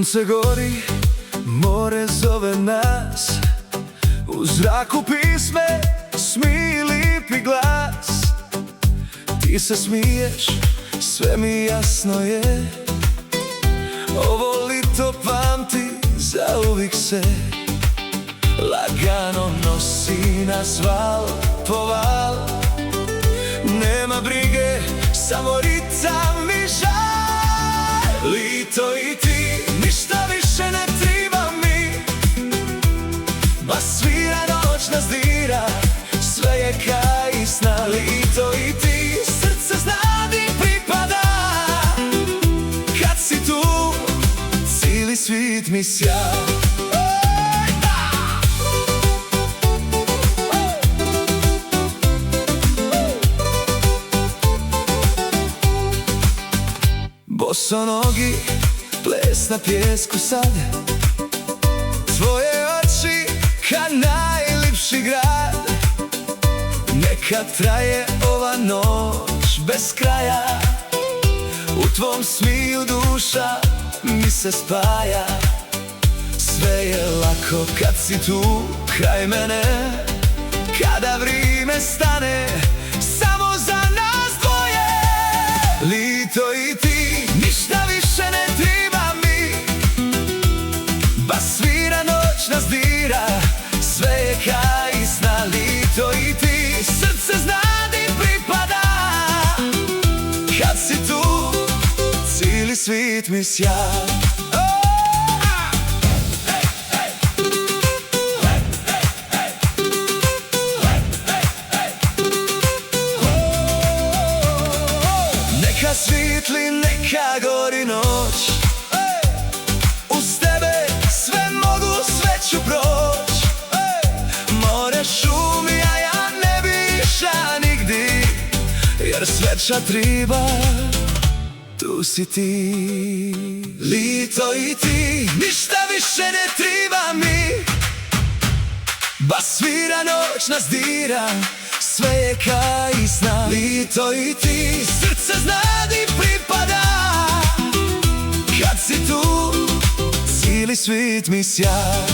Sunce gori, more zove nas, u zraku pisme, smij lipi glas. Ti se smiješ, sve mi jasno je, ovo lito pamti zauvijek se. Lagano nosi nas val po val, nema brige, samo ritam i žal. Lito i ti, ništa više ne triba mi, bas svira, noć nas dira, sve je kaj i sna. Lito i ti, srce zna di pripada, kad si tu, cijeli svit mi sja. Bosonogi, ples na pjesku sad, tvoje oči ka najlipši grad. Neka traje ova noć bez kraja, u tvom smiju duša mi se spaja. Sve je lako kad si tu kraj mene, kada vrijeme stane samo za nas dvoje. Lito i ti, ništa više ne triba mi, bas svira, noć nas dira, sve je kaj i sna. Lito i ti, srce zna di pripada, kad si tu, cijeli svit mi sja. Neka svitli, neka gori noć, uz tebe sve mogu, sve ću proć. More šumi, a ja ne bi iša nigdi, jer sreća triba, tu si ti. Lito i ti, ništa više ne triba mi, bas svira, noć nas dira, sve je kaj i sna. Lito i ti, srce zna di pripada, kad si tu, cijeli svit mi sja.